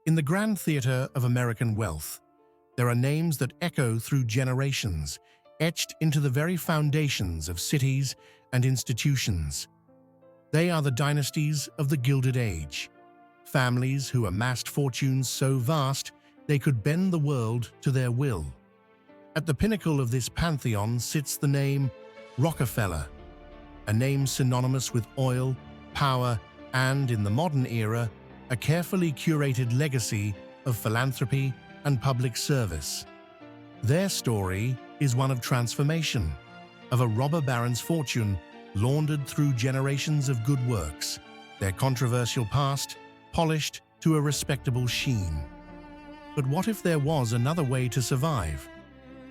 In the grand theater of American wealth, there are names that echo through generations, etched into the very foundations of cities and institutions. They are the dynasties of the Gilded Age, families who amassed fortunes so vast they could bend the world to their will. At the pinnacle of this pantheon sits the name Rockefeller, a name synonymous with oil, power, and, in the modern era, a carefully curated legacy of philanthropy and public service. Their story is one of transformation, of a robber baron's fortune laundered through generations of good works, their controversial past polished to a respectable sheen. But what if there was another way to survive?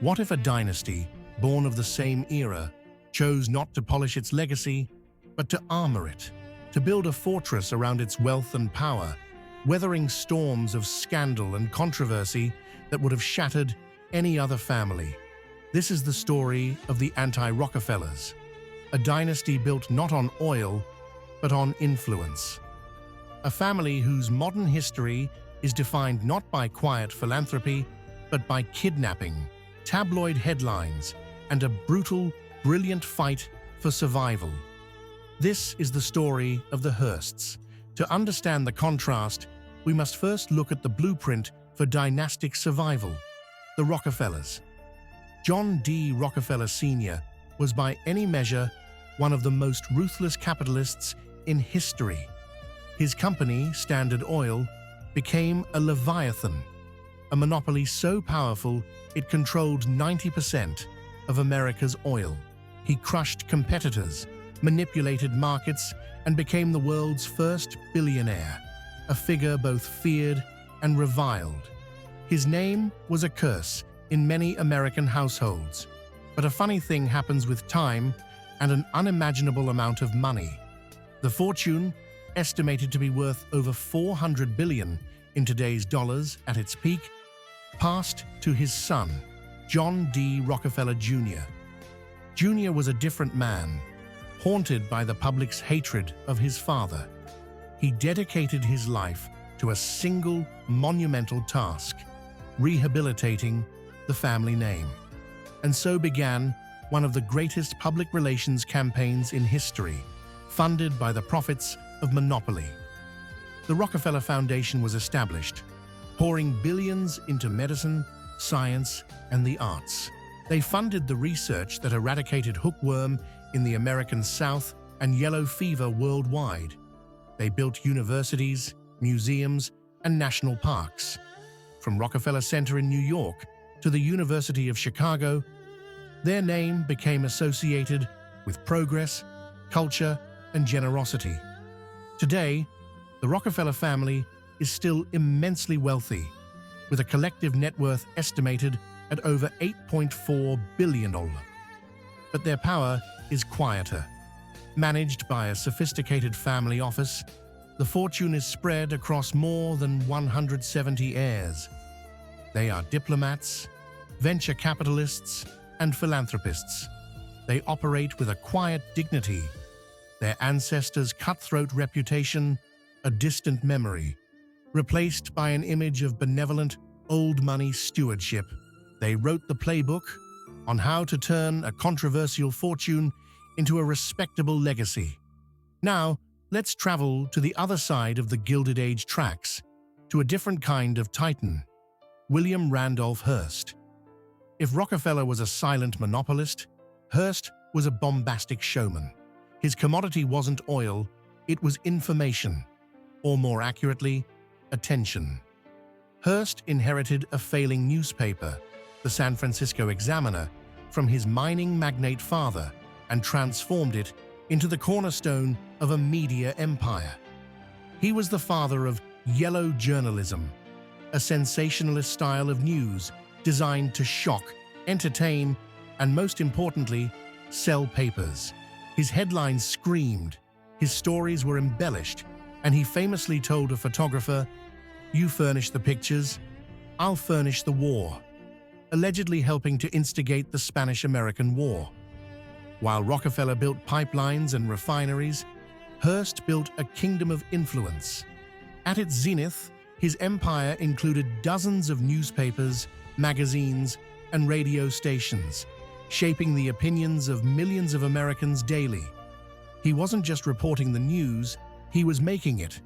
What if a dynasty, born of the same era, chose not to polish its legacy, but to armor it, to build a fortress around its wealth and power, weathering storms of scandal and controversy that would have shattered any other family? This is the story of the Anti-Rockefellers, a dynasty built not on oil, but on influence. A family whose modern history is defined not by quiet philanthropy, but by kidnapping, tabloid headlines, and a brutal, brilliant fight for survival. This is the story of the Hearsts. To understand the contrast, we must first look at the blueprint for dynastic survival, the Rockefellers. John D. Rockefeller Sr. was by any measure one of the most ruthless capitalists in history. His company, Standard Oil, became a leviathan, a monopoly so powerful it controlled 90% of America's oil. He crushed competitors, manipulated markets, and became the world's first billionaire, a figure both feared and reviled. His name was a curse in many American households, but a funny thing happens with time and an unimaginable amount of money. The fortune, estimated to be worth over $400 billion in today's dollars at its peak, passed to his son, John D. Rockefeller Jr. Jr. was a different man, haunted by the public's hatred of his father. He dedicated his life to a single monumental task: rehabilitating the family name. And so began one of the greatest public relations campaigns in history, funded by the profits of monopoly. The Rockefeller Foundation was established, pouring billions into medicine, science, and the arts. They funded the research that eradicated hookworm in the American South and yellow fever worldwide. They built universities, museums, and national parks. From Rockefeller Center in New York to the University of Chicago, their name became associated with progress, culture, and generosity. Today, the Rockefeller family is still immensely wealthy, with a collective net worth estimated at over $8.4 billion. But their power is quieter. Managed by a sophisticated family office, the fortune is spread across more than 170 heirs. They are diplomats, venture capitalists, and philanthropists. They operate with a quiet dignity, their ancestors' cutthroat reputation a distant memory, replaced by an image of benevolent, old money stewardship. They wrote the playbook on how to turn a controversial fortune into a respectable legacy. Now, let's travel to the other side of the Gilded Age tracks, to a different kind of titan, William Randolph Hearst. If Rockefeller was a silent monopolist, Hearst was a bombastic showman. His commodity wasn't oil, it was information, or more accurately, attention. Hearst inherited a failing newspaper, the San Francisco Examiner, from his mining magnate father and transformed it into the cornerstone of a media empire. He was the father of yellow journalism, a sensationalist style of news designed to shock, entertain, and most importantly, sell papers. His headlines screamed, his stories were embellished, and he famously told a photographer, "You furnish the pictures, I'll furnish the war," allegedly helping to instigate the Spanish-American War. While Rockefeller built pipelines and refineries, Hearst built a kingdom of influence. At its zenith, His empire included dozens of newspapers, magazines, and radio stations, shaping the opinions of millions of Americans daily. He wasn't just reporting the news, he was making it.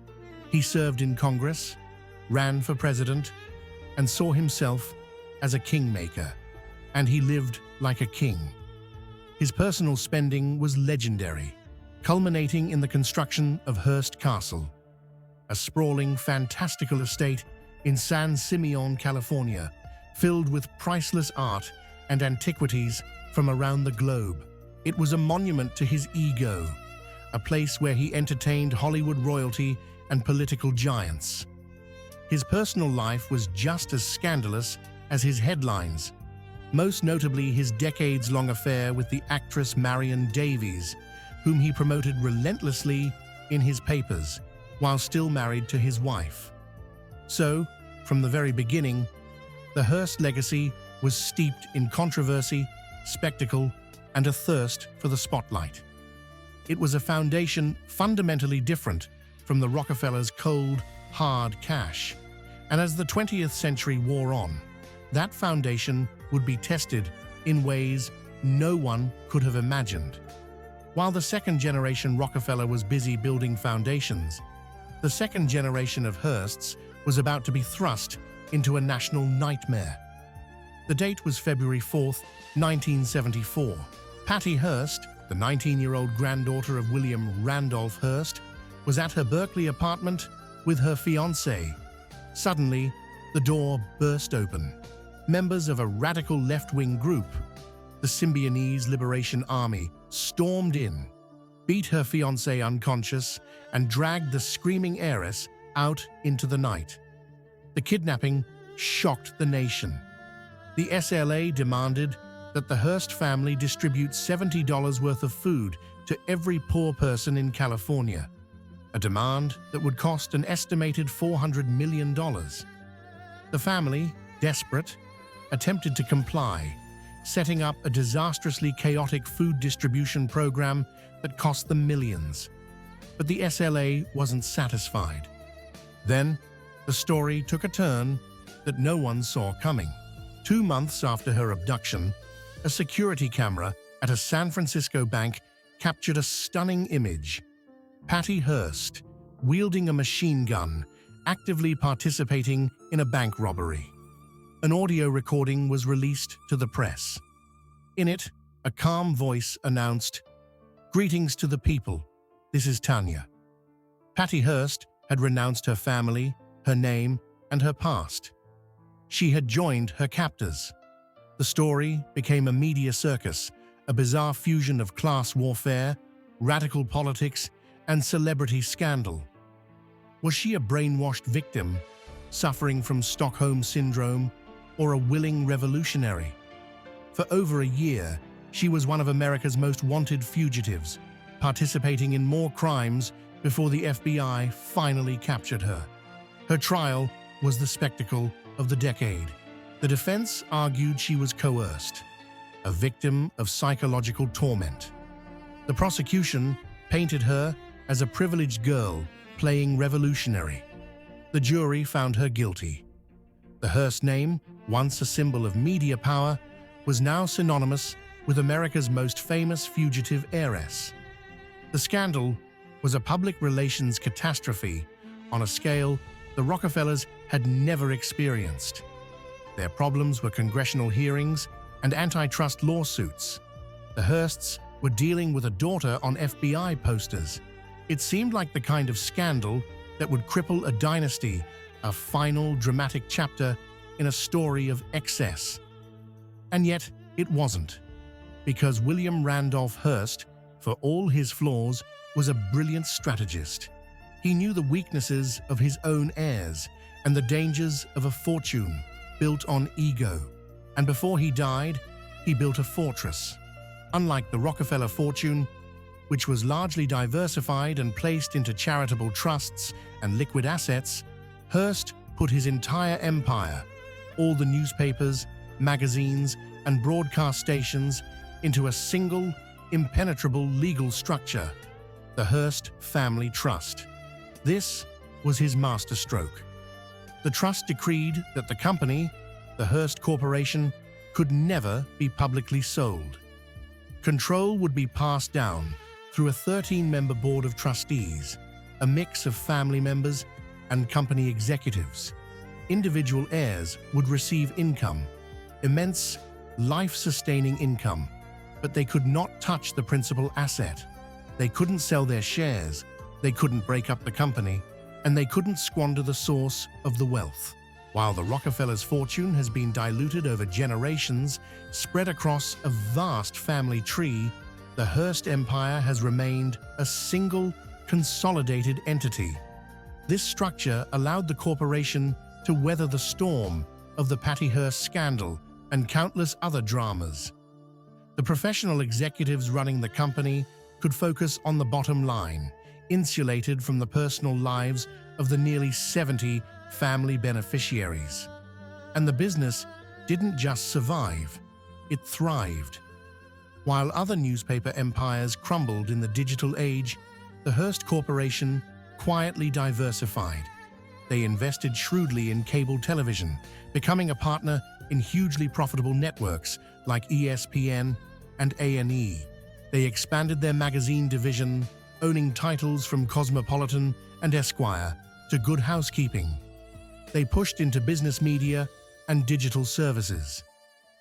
He served in Congress, ran for president, and saw himself as a kingmaker. And he lived like a king. His personal spending was legendary, culminating in the construction of Hearst Castle, a sprawling, fantastical estate in San Simeon, California, filled with priceless art and antiquities from around the globe. It was a monument to his ego, a place where he entertained Hollywood royalty and political giants. His personal life was just as scandalous as his headlines, most notably his decades-long affair with the actress Marion Davies, whom he promoted relentlessly in his papers while still married to his wife. So, from the very beginning, the Hearst legacy was steeped in controversy, spectacle, and a thirst for the spotlight. It was a foundation fundamentally different from the Rockefellers' cold, hard cash. And as the 20th century wore on, that foundation would be tested in ways no one could have imagined. While the second-generation Rockefeller was busy building foundations, the second generation of Hearsts was about to be thrust into a national nightmare. The date was February 4th, 1974. Patty Hearst, the 19-year-old granddaughter of William Randolph Hearst, was at her Berkeley apartment with her fiancé. Suddenly, the door burst open. Members of a radical left-wing group, the Symbionese Liberation Army, stormed in, beat her fiancé unconscious, and dragged the screaming heiress out into the night. The kidnapping shocked the nation. The SLA demanded that the Hearst family distribute $70 worth of food to every poor person in California, a demand that would cost an estimated $400 million. The family, desperate, attempted to comply, setting up a disastrously chaotic food distribution program that cost them millions. But the SLA wasn't satisfied. Then, the story took a turn that no one saw coming. 2 months after her abduction, a security camera at a San Francisco bank captured a stunning image. Patty Hearst, wielding a machine gun, actively participating in a bank robbery. An audio recording was released to the press. In it, a calm voice announced, "Greetings to the people. This is Tanya." Patty Hearst had renounced her family, her name, and her past. She had joined her captors. The story became a media circus, a bizarre fusion of class warfare, radical politics, and celebrity scandal. Was she a brainwashed victim, suffering from Stockholm Syndrome, or a willing revolutionary? For over a year, she was one of America's most wanted fugitives, participating in more crimes before the FBI finally captured her. Her trial was the spectacle of the decade. The defense argued she was coerced, a victim of psychological torment. The prosecution painted her as a privileged girl playing revolutionary. The jury found her guilty. The Hearst name, once a symbol of media power, was now synonymous with America's most famous fugitive heiress. The scandal was a public relations catastrophe on a scale the Rockefellers had never experienced. Their problems were congressional hearings and antitrust lawsuits. The Hearsts were dealing with a daughter on FBI posters. It seemed like the kind of scandal that would cripple a dynasty, a final dramatic chapter in a story of excess. And yet, it wasn't. Because William Randolph Hearst, for all his flaws, was a brilliant strategist. He knew the weaknesses of his own heirs and the dangers of a fortune built on ego. And before he died, he built a fortress. Unlike the Rockefeller fortune, which was largely diversified and placed into charitable trusts and liquid assets, Hearst put his entire empire, all the newspapers, magazines, and broadcast stations, into a single, impenetrable legal structure, the Hearst Family Trust. This was his masterstroke. The trust decreed that the company, the Hearst Corporation, could never be publicly sold. Control would be passed down through a 13-member board of trustees, a mix of family members and company executives. Individual heirs would receive income, immense, life-sustaining income, but they could not touch the principal asset. They couldn't sell their shares, they couldn't break up the company, and they couldn't squander the source of the wealth. While the Rockefellers' fortune has been diluted over generations, spread across a vast family tree, the Hearst Empire has remained a single, consolidated entity. This structure allowed the corporation to weather the storm of the Patty Hearst scandal and countless other dramas. The professional executives running the company could focus on the bottom line, insulated from the personal lives of the nearly 70 family beneficiaries. And the business didn't just survive, it thrived. While other newspaper empires crumbled in the digital age, the Hearst Corporation quietly diversified. They invested shrewdly in cable television, becoming a partner in hugely profitable networks like ESPN and A&E. They expanded their magazine division, owning titles from Cosmopolitan and Esquire to Good Housekeeping. They pushed into business media and digital services.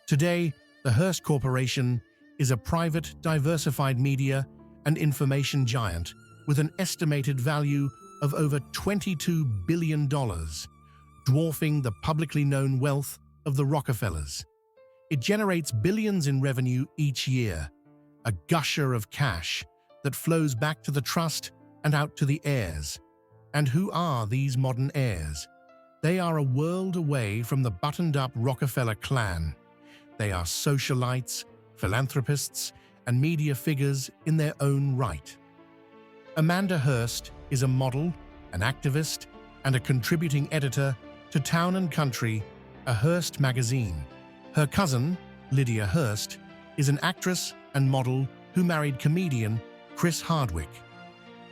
Today, the Hearst Corporation is a private, diversified media and information giant with an estimated value of over $22 billion, dwarfing the publicly known wealth of the Rockefellers. It generates billions in revenue each year, a gusher of cash that flows back to the trust and out to the heirs. And who are these modern heirs? They are a world away from the buttoned-up Rockefeller clan. They are socialites, philanthropists, and media figures in their own right. Amanda Hearst is a model, an activist, and a contributing editor to Town & Country, a Hearst magazine. Her cousin, Lydia Hearst, is an actress and model who married comedian Chris Hardwick.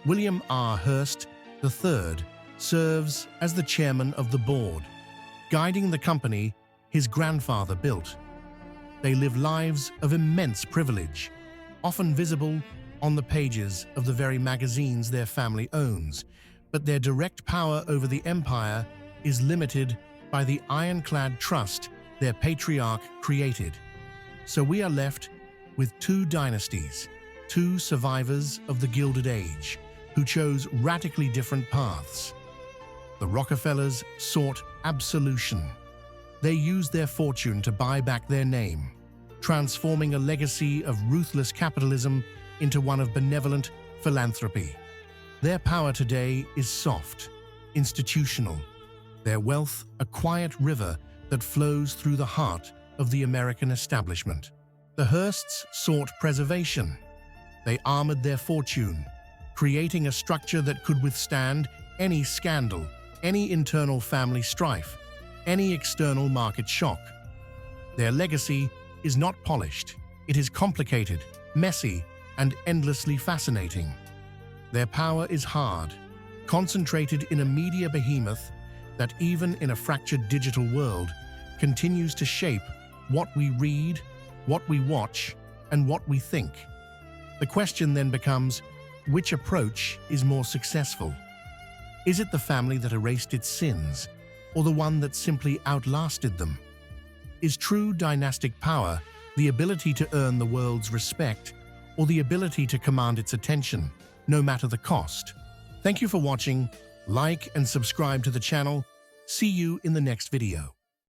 William R. Hearst III serves as the chairman of the board, guiding the company his grandfather built. They live lives of immense privilege, often visible on the pages of the very magazines their family owns, but their direct power over the empire is limited by the ironclad trust their patriarch created. So we are left with two dynasties, two survivors of the Gilded Age, who chose radically different paths. The Rockefellers sought absolution. They used their fortune to buy back their name, transforming a legacy of ruthless capitalism into one of benevolent philanthropy. Their power today is soft, institutional. Their wealth, a quiet river that flows through the heart of the American establishment. The Hearsts sought preservation. They armored their fortune, creating a structure that could withstand any scandal, any internal family strife, any external market shock. Their legacy is not polished. It is complicated, messy, and endlessly fascinating. Their power is hard, concentrated in a media behemoth that even in a fractured digital world continues to shape what we read, what we watch, and what we think. The question then becomes, which approach is more successful? Is it the family that erased its sins, or the one that simply outlasted them? Is true dynastic power the ability to earn the world's respect, or the ability to command its attention, no matter the cost? Thank you for watching. Like and subscribe to the channel. See you in the next video.